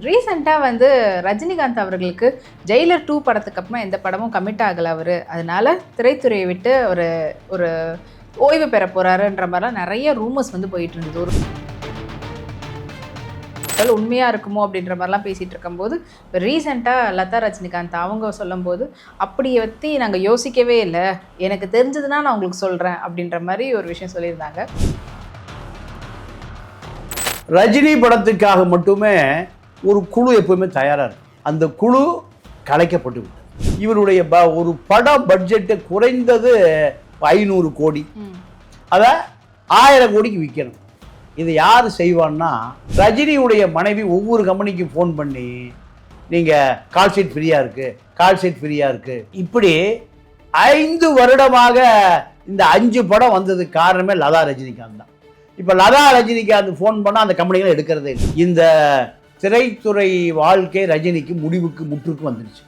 ரீசெண்டாக வந்து ரஜினிகாந்த் அவர்களுக்கு ஜெயிலர் 2 படத்துக்கு அப்புறமா எந்த படமும் கமிட் ஆகலை அவர். அதனால திரைத்துறையை விட்டு ஒரு ஒரு ஓய்வு பெற போகிறாருன்ற மாதிரிலாம் நிறைய ரூமர்ஸ் வந்து போயிட்டு இருந்தது. ஒரு உண்மையாக இருக்குமோ அப்படின்ற மாதிரிலாம் பேசிகிட்டு இருக்கும்போது இப்போ ரீசெண்டாக லதா ரஜினிகாந்த் அவங்க சொல்லும்போது அப்படி பற்றி நாங்கள் யோசிக்கவே இல்லை, எனக்கு தெரிஞ்சதுன்னா நான் உங்களுக்கு சொல்கிறேன் அப்படின்ற மாதிரி ஒரு விஷயம் சொல்லியிருந்தாங்க. ரஜினி படத்துக்காக மட்டுமே ஒரு குழு எப்பவுமே தயாராக இருக்கு. அந்த குழு கலைக்கப்பட்டு விட்டது. இவருடைய ஒரு படம் பட்ஜெட்டு குறைந்தது 500 கோடி, அதை 1000 கோடிக்கு விற்கணும். இது யார் செய்வான்னா, ரஜினியுடைய மனைவி ஒவ்வொரு கம்பெனிக்கும் ஃபோன் பண்ணி நீங்கள் கால் ஷீட் ஃப்ரீயாக இருக்குது, கால் ஷீட் ஃப்ரீயாக இருக்குது, இப்படி 5 வருடமாக இந்த 5 படம் வந்ததுக்கு காரணமே லதா ரஜினிகாந்த் தான். இப்போ லதா ரஜினிகாந்த் ஃபோன் பண்ணால் அந்த கம்பெனிகளை எடுக்கிறதே இல்லை. இந்த திரைத்துறை வாழ்க்கை ரஜினிக்கு முற்றுக்கு வந்துடுச்சு.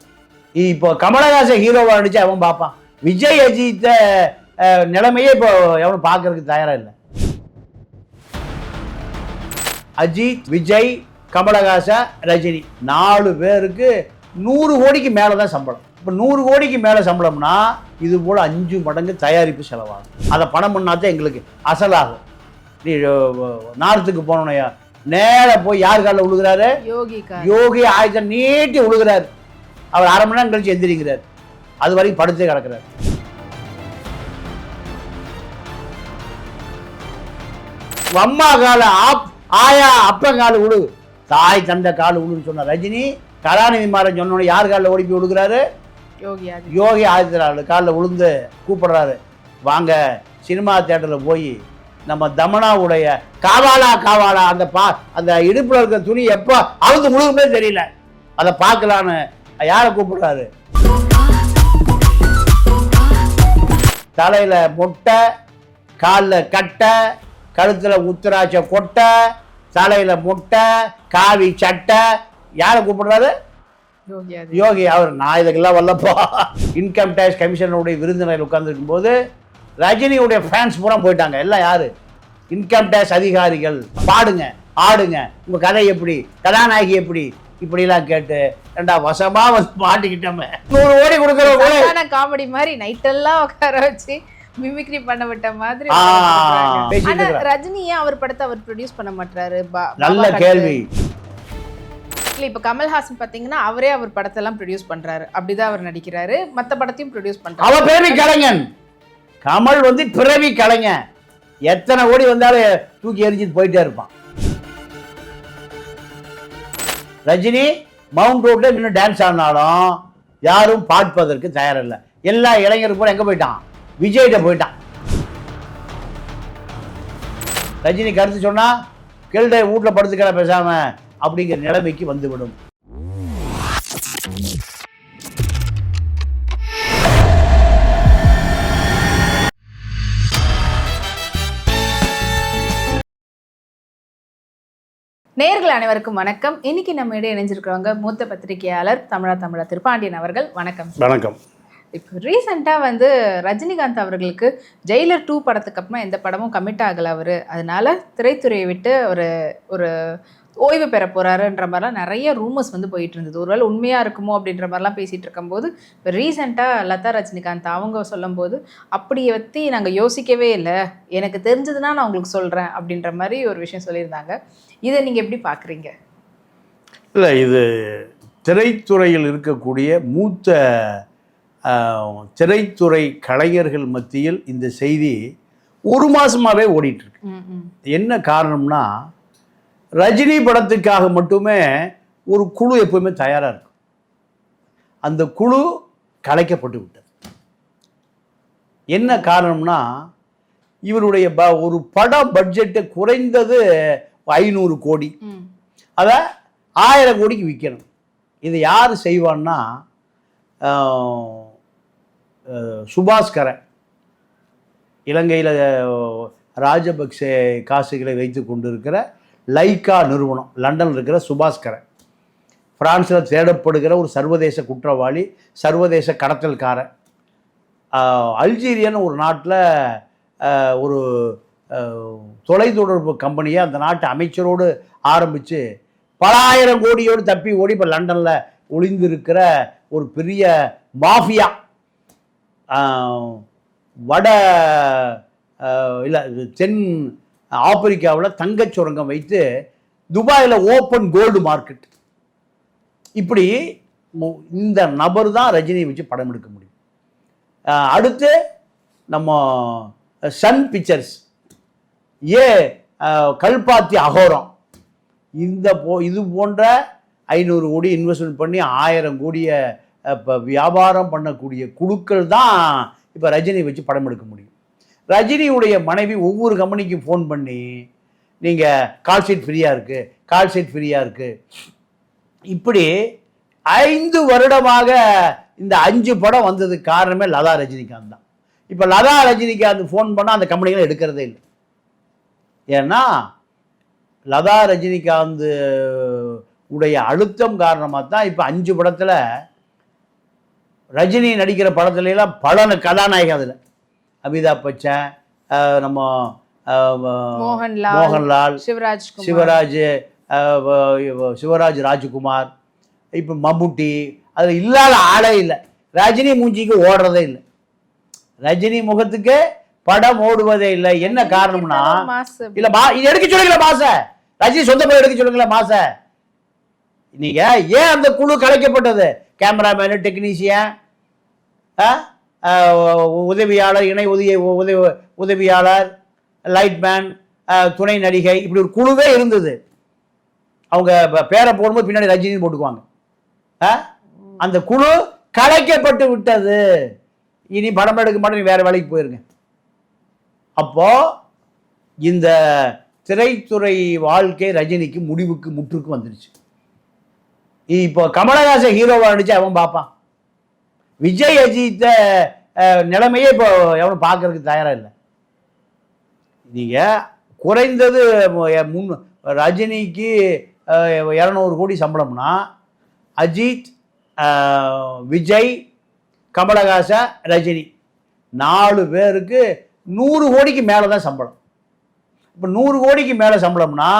இப்போ கமலஹாசன் ஹீரோவாக நடிச்சு அவன் பார்ப்பான். விஜய் அஜித்த நிலைமையே இப்போ எவனும் பார்க்கறதுக்கு தயாராக இல்லை. அஜித், விஜய், கமலஹாசன், ரஜினி 4 பேருக்கு 100 கோடிக்கு மேலே தான் சம்பளம். இப்போ 100 கோடிக்கு மேலே சம்பளம்னா இது போல் 5 மடங்கு தயாரிப்பு செலவாகும். அதை பணம் பண்ணாதான் எங்களுக்கு அசலாகும். நீ நார்த்துக்கு போனோனையா நேர போய் யார் காலில் விழுகிறாரு? யோகி ஆயுதம் நீட்டி விழுகிறாரு. அவர் 1/2 மணி நேரம் கழிச்சு எந்திரிக்கிறார். அது வரைக்கும் படுத்தே கிடக்கிறார். அம்மா கால ஆயா அப்பங்கால விழு, தாய் தந்தை கால விழுன்னு சொன்ன ரஜினி கலாநிதி மாறன் சொன்னோட யார் காலில் ஓடிப்பி விழுகிறாரு? யோகி ஆதித்யநாத் காலில் விழுந்து கூப்பிடுறாரு, வாங்க சினிமா தியேட்டரில் போய் நம்ம தமனாவுடைய காவாலா காவாலா அந்த இடுப்புல இருக்கிற துணி எப்போ அவுந்து முழுகுமே தெரியல, அதை பார்க்கலான்னு யாரை கூப்பிடுறாரு? தலையில மொட்டை, காலில் கட்டை, கழுத்துல உத்தராட்ச கொட்டை, தலையில மொட்டை, காவி சட்டை, யாரை கூப்பிடுறாரு? யோகி. அவர் நான் இதுக்கெல்லாம் வரலப்பா. இன்கம் டேக்ஸ் கமிஷனுடைய விருந்தினர் உட்கார்ந்துருக்கும் போது ரஜினியுடைய ஃபேன்ஸ் பூரா போயிட்டாங்க. எல்லாம் யாரு? இன்கம் டேக்ஸ் அதிகாரிகள். பாடுங்க, ஆடுங்க, உங்க கதை எப்படி, கதாநாயகி எப்படி, இப்படிலாம் கேட்டு ரெண்டா வசமா வந்து மாட்டிக்கிட்டோமே. 100 கோடி கொடுக்குற காமெடி மாதிரி நைட்டெல்லாம் உட்கார வச்சு மிமிக்ரி பண்ண விட்ட மாதிரி. ரஜினியே அவர் படத்தை அவர் ப்ரொடியூஸ் பண்ண மாட்டாரு. நல்ல கேள்வி. இப்ப கமல்ஹாசன் பாத்தீங்கன்னா அவரே அவர் படத்தெல்லாம் ப்ரொடியூஸ் பண்றாரு, அப்படிதான் அவர் நடிக்கிறாரு, மத்த படத்தையும் ப்ரொடியூஸ் பண்றாரு. அவர் பிறவி கலைஞன். கமல் வந்து பிறவி கலைஞன். எத்தனை கோடி வந்தாலும் தூக்கி எரிஞ்சிட்டு போயிட்டே இருப்பான். ரஜினி மவுண்ட் ரோட்ல இன்னும் டான்ஸ் ஆடினாலும் யாரும் பார்ப்பதற்கு தயாரில்லை. எல்லா இளைஞரும் கூட எங்க போயிட்டான்? விஜய்கிட்ட போயிட்டான். ரஜினி கருத்து சொன்னா கேள்ட வீட்டில் படுத்துக்கிற பேசாம அப்படிங்கிற நிலைமைக்கு வந்துவிடும். நேயர்கள் அனைவருக்கும் வணக்கம். இன்னைக்கு நம்ம இடையே இணைஞ்சிருக்கிறவங்க மூத்த பத்திரிகையாளர் தமிழா திருப்பாண்டியன் அவர்கள். வணக்கம். வணக்கம். இப்போ ரீசெண்டாக வந்து ரஜினிகாந்த் அவர்களுக்கு ஜெயிலர் 2 படத்துக்கு அப்புறமா எந்த படமும் கமிட் ஆகலை அவர். அதனால திரைத்துறையை விட்டு ஒரு ஓய்வு பெற போகிறாருன்ற மாதிரிலாம் நிறைய ரூமர்ஸ் வந்து போயிட்டு இருந்தது. ஒருவேளை உண்மையாக இருக்குமோ அப்படின்ற மாதிரிலாம் பேசிகிட்டு இருக்கும்போது இப்போ ரீசெண்டாக லதா ரஜினிகாந்த் அவங்க சொல்லும்போது அப்படி பற்றி நாங்கள் யோசிக்கவே இல்லை, எனக்கு தெரிஞ்சதுன்னா நான் உங்களுக்கு சொல்கிறேன் அப்படின்ற மாதிரி ஒரு விஷயம் சொல்லியிருந்தாங்க. இதை நீங்கள் எப்படி பார்க்குறீங்க? இல்லை, இது திரைத்துறையில் இருக்கக்கூடிய மூத்த திரைத்துறை கலைஞர்கள் மத்தியில் இந்த செய்தி 1 மாதமாகவே ஓடிட்டுருக்கு. என்ன காரணம்னா, ரஜினி படத்துக்காக மட்டுமே ஒரு குழு எப்பவுமே தயாராக இருக்கும். அந்த குழு கலைக்கப்பட்டு விட்டது. என்ன காரணம்னா, இவருடைய ஒரு படம் பட்ஜெட்டு குறைந்தது 500 கோடி, அதை 1000 கோடிக்கு விற்கணும். இது யார் செய்வான்னா, சுபாஸ்கரன், இலங்கையில் ராஜபக்சே காசுகளை வைத்து கொண்டிருக்கிற லைக்கா நிறுவனம், லண்டனில் இருக்கிற சுபாஸ்கரன், பிரான்ஸில் தேடப்படுகிற ஒரு சர்வதேச குற்றவாளி, சர்வதேச கடத்தல்காரன். அல்ஜீரியான்னு ஒரு நாட்டில் ஒரு தொலைத்தொடர்பு கம்பெனியை அந்த நாட்டு அமைச்சரோடு ஆரம்பித்து பல ஆயிரம் கோடியோடு தப்பி ஓடி இப்போ லண்டனில் ஒளிந்திருக்கிற ஒரு பெரிய மாஃபியா. வட இல்லை தென் ஆப்பிரிக்காவில் தங்கச் சுரங்கம் வைத்து துபாயில் ஓப்பன் கோல்டு மார்க்கெட். இப்படி இந்த நபர் தான் ரஜினியை வச்சு படம் எடுக்க முடியும். அடுத்து நம்ம சன் பிக்சர்ஸ் கல்பாத்தி அகோரம் இது போன்ற 500 கோடி இன்வெஸ்ட்மெண்ட் பண்ணி 1000 கோடியை இப்போ வியாபாரம் பண்ணக்கூடிய குழுக்கள் தான் இப்போ ரஜினியை வச்சு படம் எடுக்க முடியும். ரஜினியுடைய மனைவி ஒவ்வொரு கம்பெனிக்கும் ஃபோன் பண்ணி நீங்கள் கால் ஷீட் ஃப்ரீயாக இருக்குது, கால் ஷீட் ஃப்ரீயாக இருக்குது. இப்படி 5 வருடமாக இந்த 5 படம் வந்ததுக்கு காரணமே லதா ரஜினிகாந்த் தான். இப்போ லதா ரஜினிகாந்த் ஃபோன் பண்ணால் அந்த கம்பெனிகளை எடுக்கிறதே இல்லை. ஏன்னா லதா ரஜினிகாந்த் உடைய அழுத்தம் காரணமாக தான் இப்போ 5 படத்தில் ரஜினி நடிக்கிற படத்துலலாம் பல கதாநாயகன். அதில் அமிதாப் பச்சன், நம்ம மோகன்லால், சிவராஜ் ராஜ்குமார், இப்போ மம்முட்டி, அதில் இல்லாத ஆளே இல்லை. ரஜினி மூஞ்சிக்கு ஓடுறதே இல்லை, ரஜினி முகத்துக்கு படம் ஓடுவதே இல்லை. என்ன காரணம்னா இல்லை இது எடுக்க சொல்லுங்களா மாச ரஜினி சொந்த படம் எடுக்க சொல்லுங்களா மாச. நீங்க ஏன் அந்த குழு கலைக்கப்பட்டது? கேமராமேனு, டெக்னீஷியன், உதவியாளர், இணை உதவியாளர், லைட்மேன், துணை நடிகை, இப்படி ஒரு குழுவே இருந்தது. அவங்க பேரை போடும்போது பின்னாடி ரஜினி போட்டுக்குவாங்க. அந்த குழு கலைக்கப்பட்டு விட்டது. இனி படம் எடுக்க மாட்டேன், வேற வேலைக்கு போயிருங்க. அப்போ இந்த திரைத்துறை வாழ்க்கை ரஜினிக்கு முற்றுக்கு வந்துருச்சு. இப்போ கமலஹாசன் ஹீரோவா நடிச்சு அவன் பார்ப்பான். விஜய் அஜித்த நிலைமையே இப்போ எவனும் பார்க்கறதுக்கு தயாரா இல்லை. நீங்க குறைந்தது ரஜினிக்கு 200 கோடி சம்பளம்னா அஜித், விஜய், கமலஹாசன், ரஜினி 4 பேருக்கு 100 கோடிக்கு மேலே தான் சம்பளம். இப்போ 100 கோடிக்கு மேலே சம்பளம்னா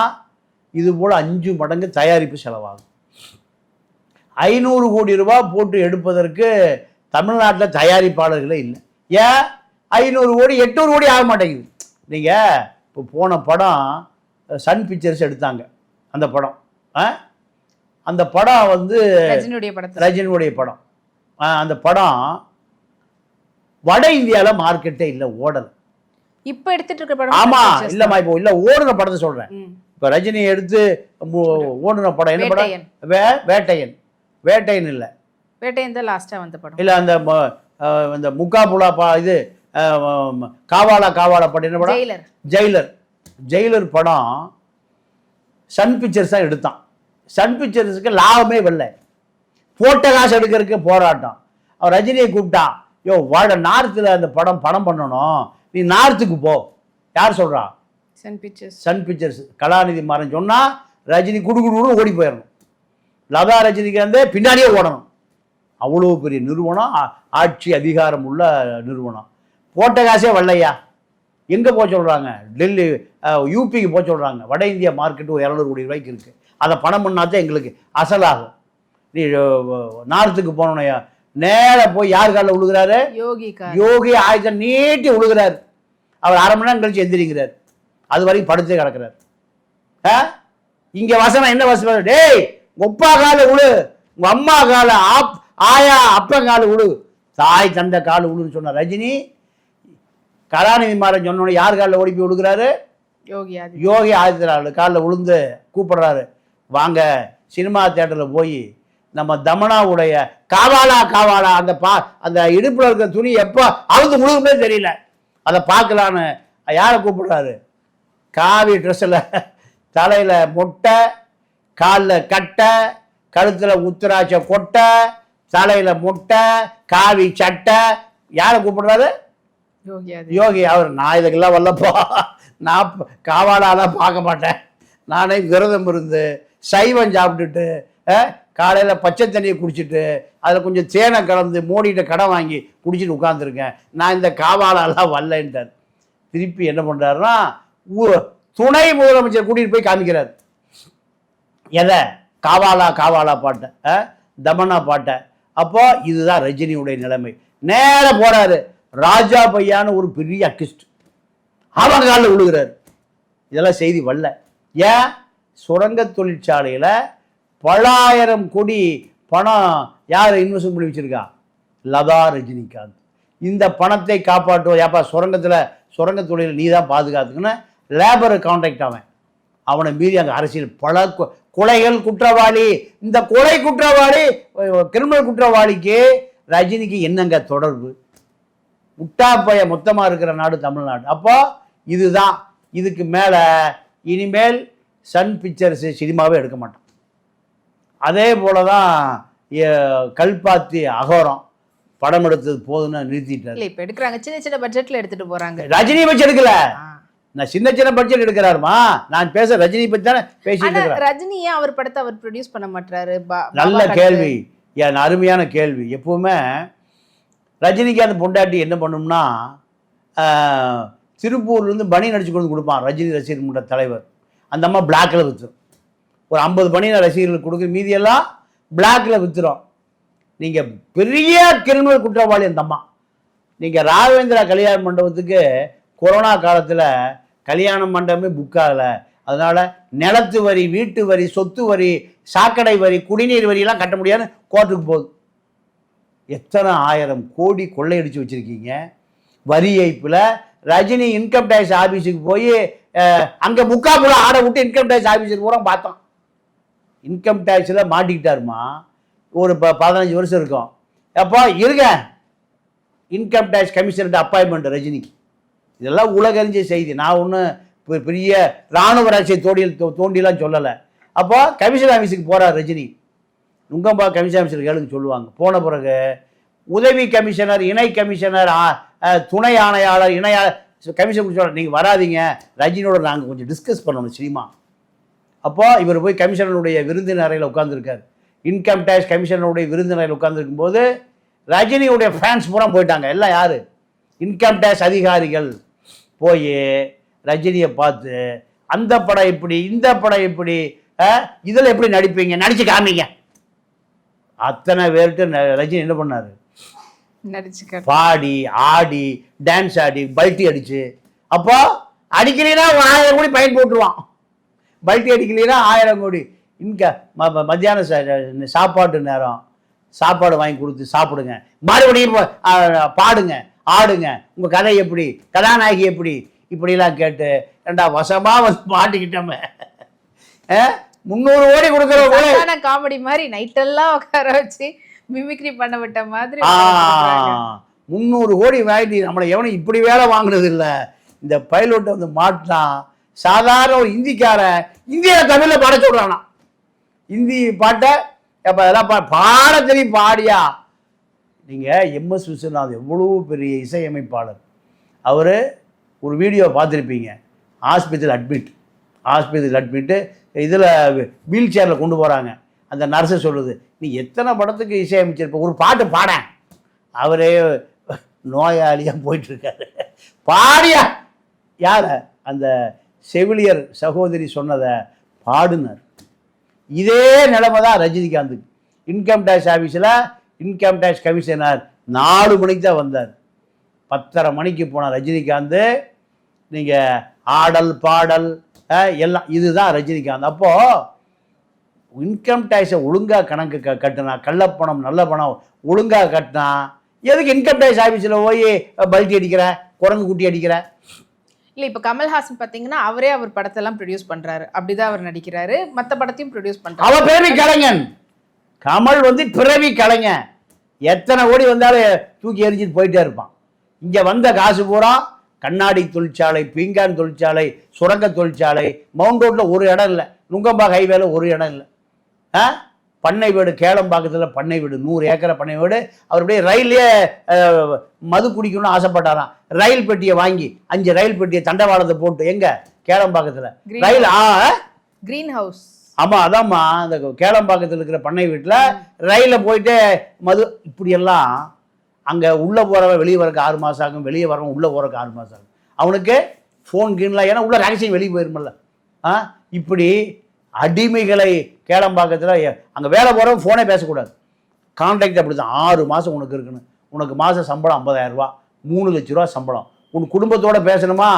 இது போல் 5 மடங்கு தயாரிப்பு செலவாகும். 500 கோடி ரூபாய் போட்டு எடுப்பதற்கு தமிழ்நாட்டில் தயாரிப்பாளர்களே இல்லை. ஏன் 500 கோடி 800 கோடி ஆக மாட்டேங்குது. நீங்கள் இப்போ போன படம் சன் பிக்சர்ஸ் எடுத்தாங்க. அந்த படம் அந்த படம் வந்து ரஜினியுடைய படம். அந்த படம் வட இந்தியாவில் மார்க்கெட்டே இல்லை, ஓடலை. இப்போ எடுத்துட்டு இருக்க படம் ஆமா இல்லம்மா, இப்போ இல்லை ஓடுன படத்தை சொல்கிறேன். இப்போ ரஜினி எடுத்து ஓடுன படம் என்ன படம்? வேட்டையன். வேட்டையன் இல்லை, வேட்டையன் தான் லாஸ்ட்டாக வந்த படம். இல்லை அந்த முக்காபுலா இது காவாலா படம் என்ன படம்? ஜெயிலர் படம் சன் பிக்சர்ஸ் தான் எடுத்தான். சன் பிக்சர்ஸுக்கு லாபமே வரல, போட்ட காசு எடுக்கிறதுக்கு போராட்டம். அவன் ரஜினியை கூப்பிட்டான், யோ நார்த்தில் அந்த படம் பண்ணணும், நீ நார்த்துக்கு போ. யார் சொல்றா? Sun pictures. கலாநிதி மாறன் சொன்னா ரஜினி குடுகுடு ஓடி போயிடணும். லதா ரஜினிகாந்தே பின்னாடியே ஓடணும். அவ்வளோ பெரிய நிறுவனம், ஆட்சி அதிகாரம் உள்ள நிறுவனம். போட்ட காசே வரலையா. எங்கே போக சொல்கிறாங்க? டெல்லி, யூபிக்கு போக சொல்கிறாங்க. வட இந்தியா மார்க்கெட்டு ஒரு 200 கோடி ரூபாய்க்கு இருக்குது. அதை பணம் பண்ணாதான் எங்களுக்கு அசலாகும். நீ நார்த்துக்கு போனோனையா நேராக போய் யார் காலில் விழுகிறாரு? யோகி ஆயுதம் நீட்டி விழுகிறாரு. அவர் 1/2 மணி நேரம் கழிச்சு எந்திரிக்கிறார். அது வரைக்கும் படுத்தே கிடக்கிறார். இங்கே வசனம் என்ன வசனம்? டேய் ஒப்பா கால விழு, உங்க அம்மா கால ஆயா அப்பா கால விழு, தாய் தந்த கால விழுன்னு சொன்ன ரஜினி கலாநிதி மாறன் சொன்னோன்னு யார் காலில் ஓடி போய் விழுகிறாரு? யோகி ஆதித்யநாத் காலில் விழுந்து கூப்பிடுறாரு, வாங்க சினிமா தியேட்டரில் போய் நம்ம தமனாவுடைய காவாலா அந்த இடுப்பில் இருக்கிற துணி எப்போ அவுந்து முழுகுமே தெரியல, அதை பார்க்கலான்னு யாரை கூப்பிடுறாரு? காவி ட்ரெஸ்ஸில், தலையில் மொட்டை, காலில் கட்டை, கழுத்தில் உத்திராட்ச கொட்டை, தலையில் மொட்டை, காவி சட்டை. யாரை கூப்பிடுறாரு? யோகி. அவர் நான் இதுக்கெல்லாம் வரலப்பா, நான் காவாலாலாம் பார்க்க மாட்டேன், நானே விரதம் இருந்து சைவம் சாப்பிட்டுட்டு காலையில் பச்சை தண்ணியை குடிச்சிட்டு அதில் கொஞ்சம் தேனை கலந்து மோடிகிட்ட கடன் வாங்கி குடிச்சிட்டு உட்காந்துருக்கேன், நான் இந்த காவாலாலாம் வரலன்ட்டார். திருப்பி என்ன பண்ணுறாருன்னா துணை முதலமைச்சர் கூட்டிகிட்டு போய் காமிக்கிறார். எதை? காவாலா காவாலா பாட்டை, தமனா பாட்டை. அப்போ இதுதான் ரஜினியுடைய நிலைமை. நேர போறாரு ராஜா பையான்னு ஒரு பெரிய அக்கிஸ்ட், அவங்க காலில் விழுகிறாரு. இதெல்லாம் செய்தி வரல. ஏன்? சுரங்க தொழிற்சாலையில் பல ஆயிரம் கோடி பணம் யார் இன்வெஸ்ட் பண்ணி வச்சிருக்கா? லதா ரஜினிகாந்த். இந்த பணத்தை காப்பாற்றுவோம். ஏப்பா சுரங்க தொழில் நீ தான் பாதுகாத்துக்குன்னு லேபர் கான்ட்ராக்ட் அவனை மீறி அங்கே அரசியல் பல கொலைகள் குற்றவாளி. இந்த கொலை குற்றவாளி, கிரிமினல் குற்றவாளிக்கு ரஜினிக்கு என்னங்க தொடர்பு? முட்டாப்பைய மொத்தமாக இருக்கிற நாடு தமிழ்நாடு. அப்போ இதுதான். இதுக்கு மேலே இனிமேல் சன் பிக்சர்ஸ் சினிமாவே எடுக்க மாட்டான். அதே போல தான் கல்பாத்தி அகோரம் படம் எடுத்தது போதுன்னு நிறுத்திட்டாரு. இப்போ எடுக்கிறாங்க, சின்ன சின்ன பட்ஜெட்ல எடுத்துட்டு போறாங்க. ரஜினி பட்ஜெட் எடுக்கல, நான் சின்ன சின்ன பட்ஜெட் எடுக்கிறாருமா. நான் பேச ரஜினி பத்தி தானே பேசிட்டு. ரஜினி ஏன் அவர் படத்தை அவர் ப்ரொடியூஸ் பண்ண மாட்டாரு? நல்ல கேள்வி, என் அருமையான கேள்வி. எப்பவுமே ரஜினிக்கு அந்த பொண்டாட்டி என்ன பண்ணும்னா, திருப்பூர்லேருந்து பனி நடிச்சு கொண்டு கொடுப்பான் ரஜினி ரசிகர் மன்ற தலைவர். அந்த அம்மா பிளாக்ல விற்றுரும். ஒரு 50 பனியை ரசிகர்களுக்கு கொடுக்குற, மீதியெல்லாம் பிளாக்ல விற்றுரும். நீங்கள் பெரிய கிரிமினல் குற்றவாளி அந்த அம்மா. நீங்கள் ராகவேந்திரா கல்யாண மண்டபத்துக்கு கொரோனா காலத்தில் கல்யாண மண்டபமே புக் ஆகலை. அதனால் நிலத்து வரி, வீட்டு வரி, சொத்து வரி, சாக்கடை வரி, குடிநீர் வரியெல்லாம் கட்ட முடியாதுன்னு கோர்ட்டுக்கு போகுது. எத்தனை 1000 கோடி கொள்ளையடிச்சு வச்சுருக்கீங்க வரி ஏய்ப்பில். ரஜினி இன்கம் டேக்ஸ் ஆஃபீஸுக்கு போய் அங்கே முக்காப்புல ஆடை விட்டு இன்கம் டேக்ஸ் ஆஃபீஸுக்கு பூரா பார்த்தோம். இன்கம் டேக்ஸில் மாட்டிக்கிட்டாருமா. ஒரு 15 வருஷம் இருக்கும். அப்போ இருங்க, இன்கம் டேக்ஸ் கமிஷனர்கிட்ட அப்பாயின்மெண்ட் ரஜினிக்கு. இதெல்லாம் உலகறிஞ்ச செய்தி. நான் ஒன்றும் பெரிய இராணுவ ரகசிய தோண்டிலாம் சொல்லலை. அப்போ கமிஷன் ஆஃபீஸுக்கு போகிறார் ரஜினி. நுங்கம்பா கமிஷன் ஆஃபீஸர் கேளுங்க சொல்லுவாங்க. போன பிறகு உதவி கமிஷனர், இணை கமிஷனர், துணை ஆணையாளர், இணையாளர், கமிஷன் சொல்கிறார், நீங்கள் வராதிங்க, ரஜினியோட நாங்கள் கொஞ்சம் டிஸ்கஸ் பண்ணணும் சினிமா. அப்போ இவர் போய் கமிஷனருடைய விருந்தினர் அறையில் உட்காந்துருக்கார். இன்கம் டேக்ஸ் கமிஷனருடைய விருந்தினரில் உட்காந்துருக்கும் போது ரஜினியுடைய ஃபேன்ஸ் பூரா போயிட்டாங்க. எல்லாம் யார்? இன்கம் டேக்ஸ் அதிகாரிகள் போய் ரஜினியை பார்த்து, அந்த படம் இப்படி, இந்த படம் இப்படி, இதில் எப்படி நடிப்பீங்க, நடிச்சு காமிங்க. அத்தனை பேர்கிட்ட ரஜினி என்ன பண்ணார்? பாடி ஆடி டான்ஸ் ஆடி பல்ட்டி அடிச்சு. அப்போ அடிக்கலைன்னா 1000 கோடி பயன் போட்டுருவான். பல்ட்டி அடிக்கலைன்னா 1000 கோடி. இங்கே மத்தியானம் சாப்பாட்டு நேரம் சாப்பாடு வாங்கி கொடுத்து சாப்பிடுங்க, மறுபடியும் பாடுங்க, ஆடுங்க, உங்கள் கதை எப்படி, கதாநாயகி எப்படி, இப்படிலாம் கேட்டு ஏண்டா வசமாக வந்து மாட்டிக்கிட்டோமே. 300 கோடி கொடுக்குற காமெடி மாதிரி நைட்டெல்லாம் உட்கார வச்சு மிமிக்ரி பண்ண விட்ட மாதிரி 300 கோடி வாங்கி நம்மளை எவனும் இப்படி வேலை வாங்கினது இல்லை. இந்த பைலட்டை வந்து மாட்டினா சாதாரண ஒரு இந்திக்காரன் இந்தியாவில் தமிழில் பாட சொல்கிறானா. இந்தி பாட்டை அப்போ அதெல்லாம் பாட தெரியும் பாடியா. நீங்கள் எம்எஸ் விஸ்வநாத் எவ்வளோ பெரிய இசையமைப்பாளர். அவர் ஒரு வீடியோ பார்த்துருப்பீங்க. ஆஸ்பத்திரியில் அட்மிட்டு இதில் வீல் சேரில் கொண்டு போகிறாங்க. அந்த நர்ஸை சொல்லுது, நீ எத்தனை படத்துக்கு இசையமைச்சிருப்ப, ஒரு பாட்டு பாட. அவரே நோயாளியாக போயிட்டுருக்காரு. பாடியா. யார்? அந்த செவிலியர் சகோதரி சொன்னதை பாடுனர். இதே நிலைமை தான் ரஜினிகாந்துக்கு. இன்கம் டேக்ஸ் ஆஃபீஸில் இன்கம் டேக்ஸ் கமிஷனர் 4 மணிக்கு தான் வந்தார். 10:30 மணிக்கு போன ரஜினிகாந்த். நீங்கள் ஆடல் பாடல் எல்லாம் இதுதான் ரஜினிகாந்த். அப்போது இன்கம் டேக்ஸை ஒழுங்காக கணக்கு கட்டினா, கள்ளப்பணம் நல்ல பணம் ஒழுங்காக கட்டினா, எதுக்கு இன்கம் டேக்ஸ் ஆஃபீஸில் போய் பல்ட்டி அடிக்கிற, குரங்கு குட்டி அடிக்கிற? இல்லை, இப்போ கமல்ஹாசன் பார்த்தீங்கன்னா அவரே அவர் படத்தெல்லாம் ப்ரொடியூஸ் பண்ணுறாரு, அப்படிதான் அவர் நடிக்கிறாரு, மற்ற படத்தையும் ப்ரொடியூஸ் பண்ணுறாரு. அவர் பிறவி கலைஞன். கமல் வந்து பிறவி கலைஞன். எத்தனை கோடி வந்தாலும் தூக்கி எரிஞ்சிட்டு போயிட்டே இருப்பான். இங்கே வந்த காசு பூரா கண்ணாடி தொழிற்சாலை, பீங்கான் தொழிற்சாலை, சுரங்க தொழிற்சாலை. மவுண்ட் ரோட்டில் ஒரு இடம் இல்லை, நுங்கம்பாக்கம் ஹைவேல ஒரு இடம் இல்லை. பண்ணை வீடு கேளம்பாக்கத்தில் பண்ணை வீடு, 100 ஏக்கரை பண்ணை வீடு. அவர் அப்படியே ரயிலே மது குடிக்கணும்னு ஆசைப்பட்டாராம். ரயில் பெட்டியை வாங்கி 5 ரயில் பெட்டியை தண்டவாளத்தை போட்டு எங்கே கேளம்பாக்கத்தில் ரயில் கிரீன் ஹவுஸ். ஆமாம், அதாம்மா அந்த கேளம்பாக்கத்தில் இருக்கிற பண்ணை வீட்டில் ரயிலில் போயிட்டு மது இப்படியெல்லாம். அங்கே உள்ளே போகிறவன் வெளியே வரக்கு 6 மாதம் ஆகும், வெளியே வரவன் உள்ளே போகிறக்கு 6 மாதம் ஆகும். அவனுக்கு ஃபோன் கீன்லாம், ஏன்னா உள்ள ரகசியம் வெளியே போயிருமில்ல. இப்படி அடிமைகளை கேளம்பாக்கத்தில் அங்கே வேலை போகிறவங்க ஃபோனே பேசக்கூடாது. கான்ட்ராக்ட் அப்படி தான். 6 மாதம் உனக்கு இருக்குன்னு. உனக்கு மாத சம்பளம் 50,000 ரூபா, 3 லட்ச ரூபா சம்பளம். உன் குடும்பத்தோடு பேசணுமா?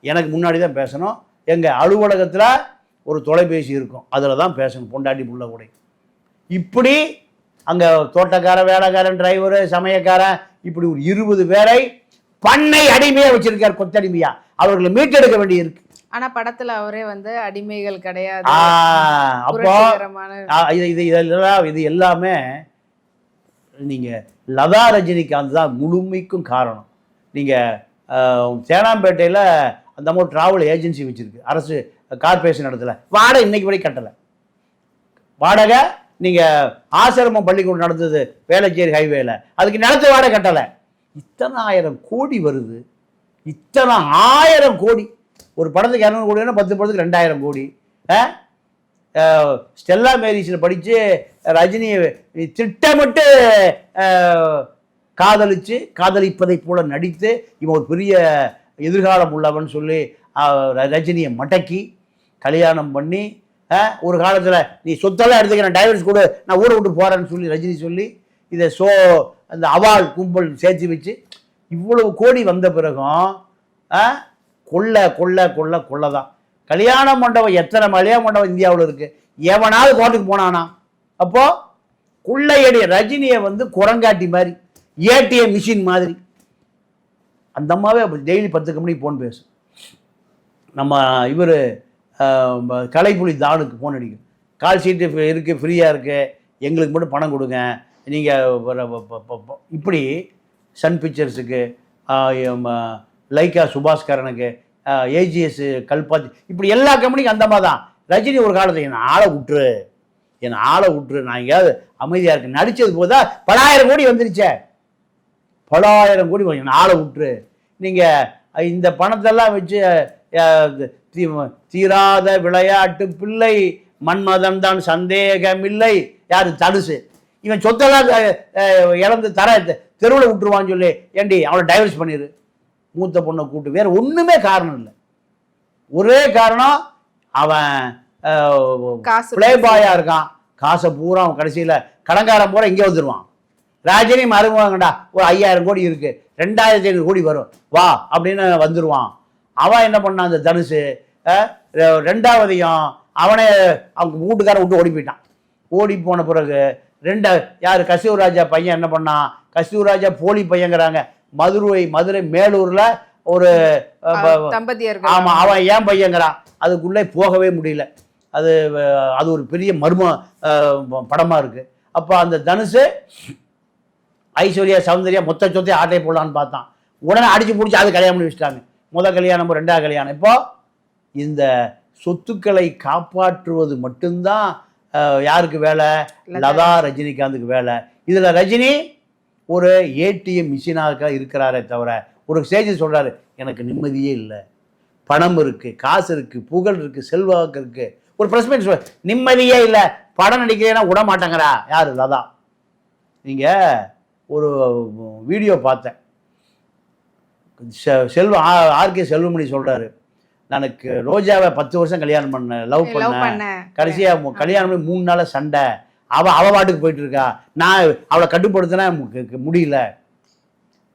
எனக்கு முன்னாடி தான் பேசணும். எங்கள் அலுவலகத்தில் ஒரு தொலைபேசி இருக்கும், அதில் தான் பேசணும், பொண்டாட்டி புள்ள கூட. இப்படி அங்கே தோட்டக்காரன், வேலைக்காரன், டிரைவரு, சமயக்காரன், இப்படி ஒரு 20 பேரை பண்ணை அடிமையாக வச்சிருக்கார், கொத்தடிமையா. அவர்களை மீட்டெடுக்க வேண்டி இருக்கு. ஆனா படத்துல அவரே வந்து அடிமைகள் கிடையாது. அப்போ இது எல்லாமே நீங்க லதா ரஜினிகாந்த் தான் முழுமைக்கும் காரணம். நீங்க சேனாம்பேட்டையில் அந்த அம்மா டிராவல் ஏஜென்சி வச்சிருக்கு, அரசு கார்பரேஷன் இடத்துல. வாடகை இன்னைக்கு வரை கட்டலை. வாடகை நீங்கள் ஆசிரமம் பள்ளிக்கூடம் நடந்தது வேளச்சேரி ஹைவேல, அதுக்கு நிலத்து வாடகை கட்டலை. இத்தனை 1000 கோடி வருது, இத்தனை 1000 கோடி. ஒரு படத்துக்கு 200 கோடினா 10 படத்துக்கு 2000 கோடி. ஸ்டெல்லா மேரிஸில் படித்து ரஜினியை திட்டமிட்டு காதலிப்பதை போல நடித்து இவன் ஒரு பெரிய எதிர்காலம் உள்ளவன் சொல்லி ரஜினியை மடக்கி கல்யாணம் பண்ணி, ஒரு காலத்தில் நீ சொத்தெல்லாம் எடுத்துக்கிறேன், டைவர்ஸ் கூட நான் ஊரை விட்டு போகிறேன்னு சொல்லி ரஜினி சொல்லி இதை அந்த அவாள் கும்பல் சேர்த்து வச்சு இவ்வளவு கோடி வந்த பிறகும் கொள்ள தான். கல்யாண மண்டபம் எத்தனை கல்யாண மண்டபம் இந்தியாவில் இருக்குது? எவனாவது கோர்ட்டுக்கு போனானா? அப்போது கொள்ளையடி ரஜினியை வந்து குரங்காட்டி மாதிரி, ஏடிஎம் மிஷின் மாதிரி. அந்த அம்மாவே டெய்லி 10 கம்பெனிக்கு ஃபோன் பேசும். நம்ம இவர் கலைப்புலி தானுக்கு ஃபோன் அடிக்கும், கால் ஷீட்டு இருக்குது, ஃப்ரீயாக இருக்குது, எங்களுக்கு மட்டும் பணம் கொடுங்க. நீங்கள் இப்படி சன் பிக்சர்ஸுக்கு, லைக்கா சுபாஸ்கரனுக்கு, ஏஜிஎஸ் கல்பாத்தி, இப்படி எல்லா கம்பெனிக்கும் அந்த மாதிரி தான். ரஜினி ஒரு காலத்தில் என்னை ஆளை விட்டுரு, நான் எங்கேயாவது அமைதியாக இருக்கு. நடித்தது போதா 10,000 கோடி வந்துருச்சே, 10,000 கோடி என்னை ஆளை விட்டுரு. நீங்கள் இந்த பணத்தெல்லாம் வச்சு தீராத விளையாட்டு பிள்ளை மன்மதன் தான் சந்தேகமில்லை. யார்? தனுசு. இவன் சொத்தெல்லாம் இழந்து தெருவில் விட்டுருவான்னு சொல்லி, ஏண்டி அவனை டைவர்ஸ் பண்ணிடு, மூத்த பொண்ணை கூட்டு. வேறு ஒன்றுமே காரணம் இல்லை. ஒரே காரணம், அவன் பிளே பாயாக இருக்கான். காசை பூரா அவன் கடைசியில் கடங்காரம் பூரா இங்கே வந்துடுவான். ரஜினி மறுவாங்கடா, ஒரு 5,000 கோடி இருக்குது, 2,500 கோடி வரும், வா அப்படின்னு வந்துடுவான். அவன் என்ன பண்ணான், அந்த தனுசு 2வதையும் அவனே அவங்க வீட்டுக்காரன் விட்டு ஓடி போயிட்டான். ஓடி போன பிறகு யார் கஸ்தூர்ராஜா பையன் என்ன பண்ணான், கஸ்தூர்ராஜா போலி பையங்கிறாங்க. மதுரை மேலூரில் ஒரு தம்பதியர். ஆமாம், அவன் ஏன் பையங்கிறான். அதுக்குள்ளே போகவே முடியல. அது ஒரு பெரிய மர்ம படமாக இருக்குது. அப்போ அந்த தனுஷு ஐஸ்வர்யா சௌந்தர்யா மொத்த சொத்தை ஆட்டை போடலான்னு பார்த்தான். உடனே அடித்து பிடிச்சி அது கல்யாணம் பண்ணி வச்சுட்டாங்க. முதல் கல்யாணம், 2வது கல்யாணம். இப்போ இந்த சொத்துக்களை காப்பாற்றுவது மட்டும்தான் யாருக்கு வேலை? லதா ரஜினிகாந்துக்கு வேலை. இதில் ரஜினி ஒரு ஏடிஎம் மிஷினாக இருக்கிறாரே தவிர, ஒரு ஸ்டேஜ் சொல்கிறாரு, எனக்கு நிம்மதியே இல்லை, பணம் இருக்குது, காசு இருக்குது, புகழ் இருக்குது, செல்வாக்கு இருக்குது. ஒரு பிரஸ்மெண்ட் சொல்ல, நிம்மதியே இல்லை, படம் நடிக்கிறேன்னா விட மாட்டேங்கிறா. யார்? லதா. நீங்கள் ஒரு வீடியோ பார்த்தேன், ஆர்கே செல்வமணி சொல்கிறாரு, எனக்கு ரோஜாவை 10 வருஷம் கல்யாணம் பண்ணேன், லவ் பண்ணேன், கடைசியாக கல்யாணம் பண்ணி 3 நாள் சண்டை, அவள் பாட்டுக்கு போயிட்டு இருக்கா, நான் அவளை கட்டுப்படுத்தினா முடியல,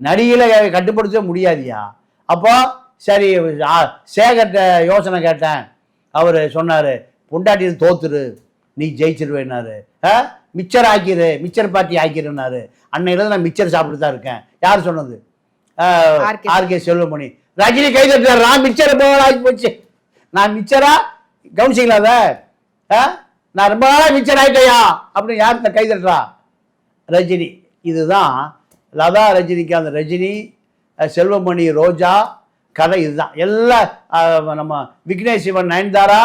நடிகளை கட்டுப்படுத்த முடியாதியா. அப்போ சரி, சேகர்கிட்ட யோசனை கேட்டேன், அவர் சொன்னார், பொண்டாட்டின்னு தோத்துரு, நீ ஜெயிச்சிருவேன்னாரு. மிச்சர் ஆக்கிடு, மிச்சர் பார்ட்டி ஆக்கிடுனாரு. அன்னையிலேருந்து நான் மிச்சர் சாப்பிட்டு தான் இருக்கேன். யார் சொன்னது? ஆர்கே செல்வமணி. ரஜினி கை தட்டுறாரு, நான் மிச்சரை போக ஆகி போச்சு, நான் மிச்சரா கவனிச்சிக்கலாத, நான் ரொம்ப நாளாக மிச்சர் ஆகிட்டையா அப்படின்னு யார்கிட்ட கை தட்டுறா? ரஜினி. இதுதான் லதா ரஜினிக்கு, அந்த ரஜினி செல்வமணி ரோஜா கதை இதுதான். எல்லாம் நம்ம விக்னேஷ் சிவன், நயன்தாரா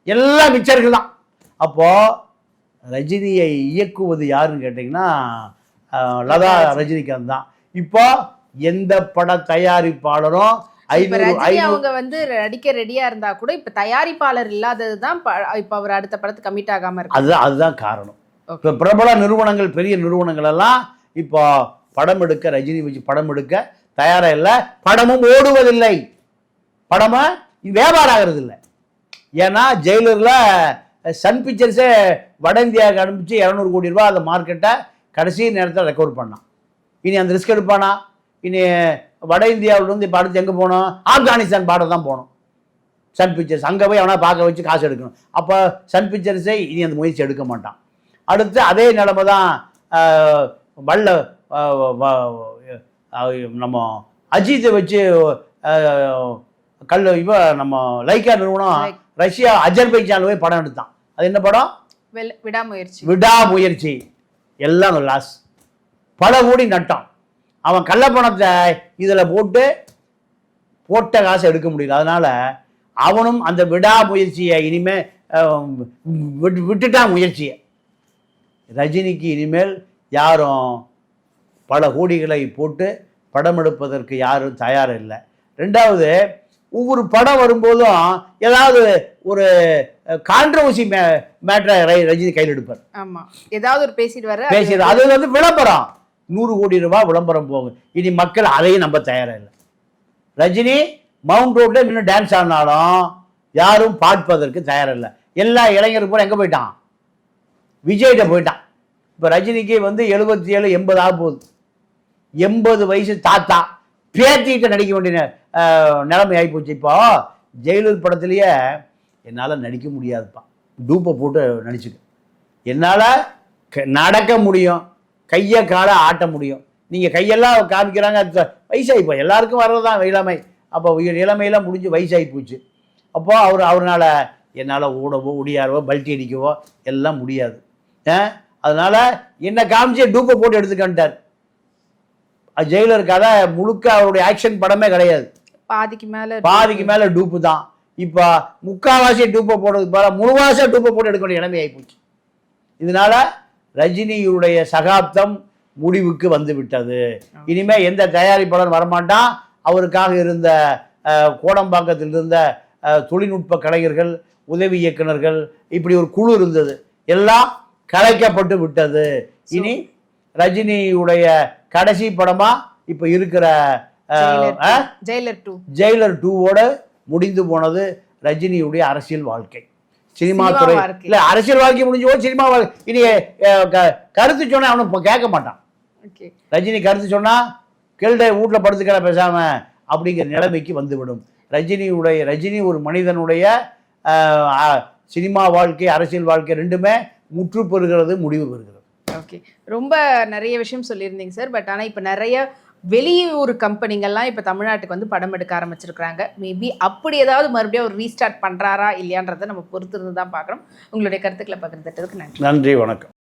எல்லாம் மிச்சர்கள் தான். அப்போது ரஜினியை இயக்குவது யாருன்னு கேட்டிங்கன்னா லதா ரஜினிகாந்த் தான். இப்போ எந்த பட தயாரிப்பாளரும் அவங்க வந்து நடிக்க ரெடியா இருந்தா கூட இப்ப தயாரிப்பாளர் இல்லாதது தான் இப்ப அவர் அடுத்த படத்துக்கு கமிட் ஆகாம இருக்கு. அதுதான் காரணம். இப்போ பிரபல நிறுவனங்கள், பெரிய நிறுவனங்கள் எல்லாம் இப்போ படம் எடுக்க, ரஜினி வச்சு படம் எடுக்க தயாராக இல்லை. படமும் ஓடுவதில்லை, படமும் வியாபாரம் ஆகிறது இல்லை. ஏன்னா ஜெயிலரில் சன் பிக்சர்ஸே வட இந்தியாவுக்கு அனுப்பிச்சு 200 கோடி ரூபா அந்த மார்க்கெட்டை கடைசி நேரத்தில் ரெக்கவர் பண்ணான். இனி அந்த ரிஸ்க் எடுப்பானா? இனி வட இந்தியாவிலேருந்து இப்போ அடுத்து எங்கே போகணும்? ஆப்கானிஸ்தான் பார்டர் தான் போகணும். சன் பிக்சர்ஸ் அங்கே போய் அவனா பார்க்க வச்சு காசு எடுக்கணும். அப்போ சன் பிக்சர்ஸே இனி அந்த முயற்சி எடுக்க மாட்டான். அடுத்து அதே நிலைமை தான் நம்ம அஜித்தை வச்சு நம்ம லைக்கா நிறுவனம் ரஷ்யா அஜர்பைஜான் போய் படம் எடுத்தான். அது என்ன படம்? விடாமுயற்சி. எல்லாம் லாஸ், பல கோடி நட்டம். அவன் கள்ளப்பணத்தை இதில் போட்ட காசை எடுக்க முடியல. அதனால அவனும் அந்த விடாமுயற்சியை இனிமே விட்டுட்டான் முயற்சியை. ரஜினிக்கு இனிமேல் யாரும் பல கோடிகளை போட்டு படம் எடுப்பதற்கு யாரும் தயார் இல்லை. ரெண்டாவது, ஒவ்வொரு படம் வரும்போதும் ஏதாவது ஒரு கான்ட்ரவர்சி மேட்டரை ரஜினி கையில் எடுப்பார். ஆமா, ஏதாவது ஒரு பேசிடுவாரு. அது வந்து விளம்பரம், 100 கோடி ரூபாய் விளம்பரம் போகும். இனி மக்கள் அதையும் நம்ப தயாராக இல்லை. ரஜினி மவுண்ட் ரோட்ல இன்னும் டான்ஸ் ஆடினாலும் யாரும் பார்ப்பதற்கு தயாரில்லை. எல்லா இளைஞரும் கூட எங்கே போயிட்டான்? விஜய்கிட்ட போயிட்டான். இப்போ ரஜினிக்கு வந்து 77 80 ஆக போகுது. 80 வயசு தாத்தா பேத்திக்கிட்ட நடிக்க வேண்டிய நிலைமை ஆகிப்போச்சு. இப்போ ஜெயிலர் படத்துலேயே என்னால் நடிக்க முடியாதுப்பா, டூப்பை போட்டு நடிச்சுக்க. என்னால் நடக்க முடியும், கையை காலை ஆட்ட முடியும். நீங்கள் கையெல்லாம் காமிக்கிறாங்க, வயசாகி எல்லாருக்கும் வர்றதுதான் இளமை. அப்போ இளமையெல்லாம் முடிஞ்சு வயசாகி போச்சு. அப்போ அவரால் என்னால் ஓடவோ ஒடியாரவோ பல்ட்டி அடிக்கவோ எல்லாம் முடியாது. அதனால் என்னை காமிச்சு டூப்பை போட்டு எடுத்துக்கிட்டார். ஜெயிலர் கதை முழுக்க அவருடைய ஆக்ஷன் படமே கிடையாது. பாதிக்கு மேலே டூப்பு தான். இப்போ முக்கால்வாசி டூப்பை போடுறதுக்கு பதிலாக முழுவாசியாக டூப்பை போட்டு எடுக்க வேண்டிய நிலைமை ஆகிப்போச்சு. இதனால ரஜினியுடைய சகாப்தம் முடிவுக்கு வந்து விட்டது. இனிமே எந்த தயாரிப்பாளர் வரமாட்டான். அவருக்காக இருந்த கோடம்பாக்கத்தில் இருந்த தொழில்நுட்ப கலைஞர்கள், உதவி இயக்குநர்கள், இப்படி ஒரு குழு இருந்தது, எல்லாம் கலைக்கப்பட்டு விட்டது. இனி ரஜினியுடைய கடைசி படமா இப்ப இருக்கிற ஜெயிலர் 2வோட முடிந்து போனது ரஜினியுடைய அரசியல் வாழ்க்கை. சினிமா துறை இல்ல, அரசியல் வாழ்க்கை முடிஞ்சு போது சினிமா வாழ்க்கை. இனி கருத்து சொன்னா அவனும் கேட்க மாட்டான். ரஜினி கருத்து சொன்னா கேள்ட வீட்டுல படுத்துக்கிற பேசாம அப்படிங்கிற நிலைமைக்கு வந்துவிடும். ரஜினி ஒரு மனிதனுடைய சினிமா வாழ்க்கை, அரசியல் வாழ்க்கை ரெண்டுமே முற்று பெறுகிறது, முடிவு பெறுகிறது. ஓகே, ரொம்ப நிறைய விஷயம் சொல்லியிருந்தீங்க சார். பட் ஆனால் இப்போ நிறைய வெளியூர் கம்பெனிகள்லாம் இப்போ தமிழ்நாட்டுக்கு வந்து படம் எடுக்க ஆரம்பிச்சிருக்கிறாங்க. மேபி அப்படி ஏதாவது மறுபடியும் ஒரு ரீஸ்டார்ட் பண்ணுறாரா இல்லையான்றதை நம்ம பொறுத்து இருந்து தான் பார்க்குறோம். உங்களுடைய கருத்துக்களை பகிர்ந்துட்டதுக்கு நன்றி. நன்றி, வணக்கம்.